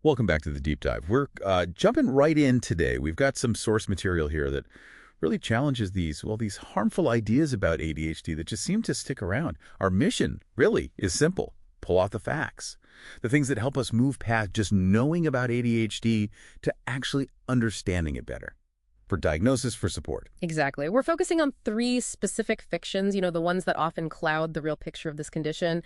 Welcome back to the deep dive. We're jumping right in today. We've got some source material here that really challenges these harmful ideas about ADHD that just seem to stick around. Our mission, really, is simple. Pull out the facts. The things that help us move past just knowing about ADHD to actually understanding it better. For diagnosis, for support. Exactly. We're focusing on three specific fictions, the ones that often cloud the real picture of this condition.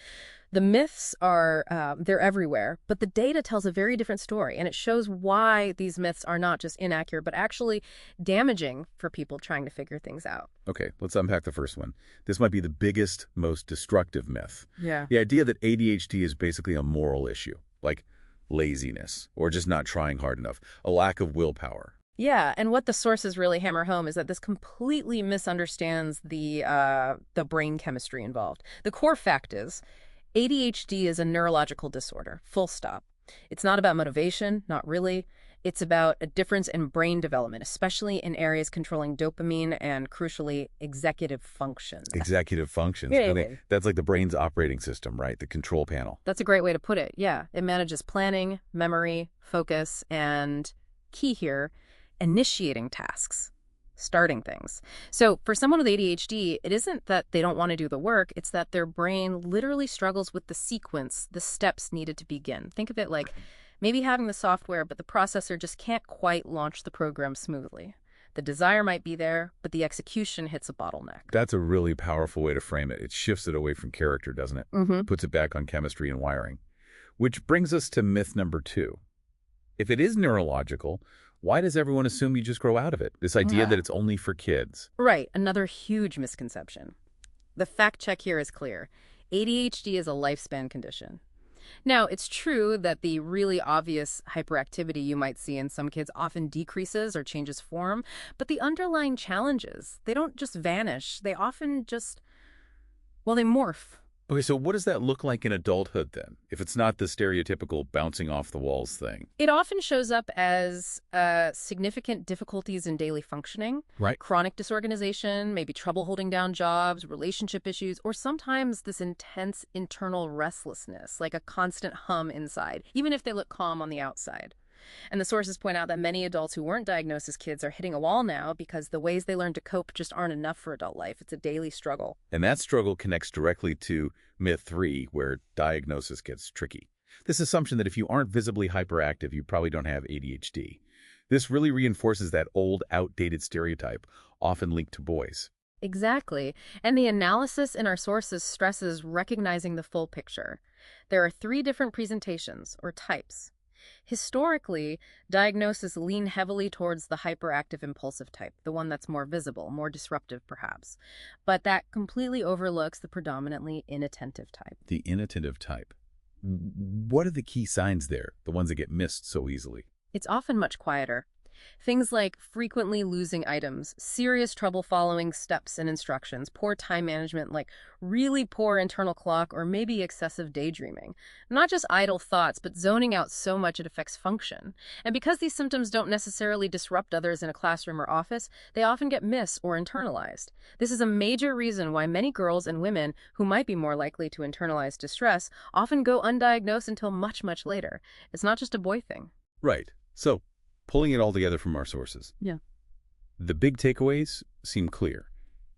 The myths are, they're everywhere, but the data tells a very different story, and it shows why these myths are not just inaccurate, but actually damaging for people trying to figure things out. Okay, let's unpack the first one. This might be the biggest, most destructive myth. Yeah. The idea that ADHD is basically a moral issue, like laziness, or just not trying hard enough, a lack of willpower. Yeah, and what the sources really hammer home is that this completely misunderstands the brain chemistry involved. The core fact is ADHD is a neurological disorder, full stop. It's not about motivation, not really. It's about a difference in brain development, especially in areas controlling dopamine and, crucially, executive function. Executive functions. Yeah, That's like the brain's operating system, right? The control panel. That's a great way to put it, yeah. It manages planning, memory, focus, and, key here, initiating tasks, starting things. So for someone with ADHD, it isn't that they don't want to do the work, it's that their brain literally struggles with the sequence, the steps needed to begin. Think of it like maybe having the software, but the processor just can't quite launch the program smoothly. The desire might be there, but the execution hits a bottleneck. That's a really powerful way to frame it. It shifts it away from character, doesn't it? Puts it back on chemistry and wiring. Which brings us to myth number 2. If it is neurological, why does everyone assume you just grow out of it? This idea that it's only for kids. Right, another huge misconception. The fact check here is clear. ADHD is a lifespan condition. Now, it's true that the really obvious hyperactivity you might see in some kids often decreases or changes form, but the underlying challenges, they don't just vanish. They often just, they morph. Okay, so what does that look like in adulthood then, if it's not the stereotypical bouncing off the walls thing? It often shows up as significant difficulties in daily functioning, Right. Chronic disorganization, maybe trouble holding down jobs, relationship issues, or sometimes this intense internal restlessness, like a constant hum inside, even if they look calm on the outside. And the sources point out that many adults who weren't diagnosed as kids are hitting a wall now because the ways they learn to cope just aren't enough for adult life. It's a daily struggle. And that struggle connects directly to myth 3, where diagnosis gets tricky. This assumption that if you aren't visibly hyperactive, you probably don't have ADHD. This really reinforces that old, outdated stereotype, often linked to boys. Exactly. And the analysis in our sources stresses recognizing the full picture. There are 3 different presentations, or types. Historically, diagnoses lean heavily towards the hyperactive impulsive type, the one that's more visible, more disruptive perhaps. But that completely overlooks the predominantly inattentive type. The inattentive type. What are the key signs there, the ones that get missed so easily? It's often much quieter. Things like frequently losing items, serious trouble following steps and instructions, poor time management, like really poor internal clock, or maybe excessive daydreaming. Not just idle thoughts, but zoning out so much it affects function. And because these symptoms don't necessarily disrupt others in a classroom or office, they often get missed or internalized. This is a major reason why many girls and women who might be more likely to internalize distress often go undiagnosed until much, much later. It's not just a boy thing. Right. So, pulling it all together from our sources. Yeah. The big takeaways seem clear.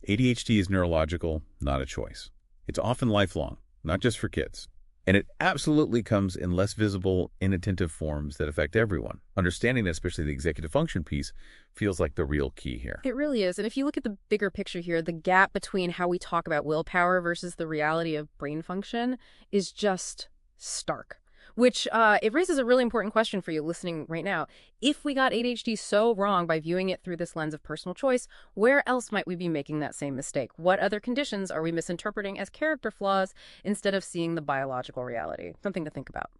ADHD is neurological, not a choice. It's often lifelong, not just for kids. And it absolutely comes in less visible, inattentive forms that affect everyone. Understanding that, especially the executive function piece, feels like the real key here. It really is. And if you look at the bigger picture here, the gap between how we talk about willpower versus the reality of brain function is just stark. Which it raises a really important question for you listening right now. If we got ADHD so wrong by viewing it through this lens of personal choice, where else might we be making that same mistake? What other conditions are we misinterpreting as character flaws instead of seeing the biological reality? Something to think about.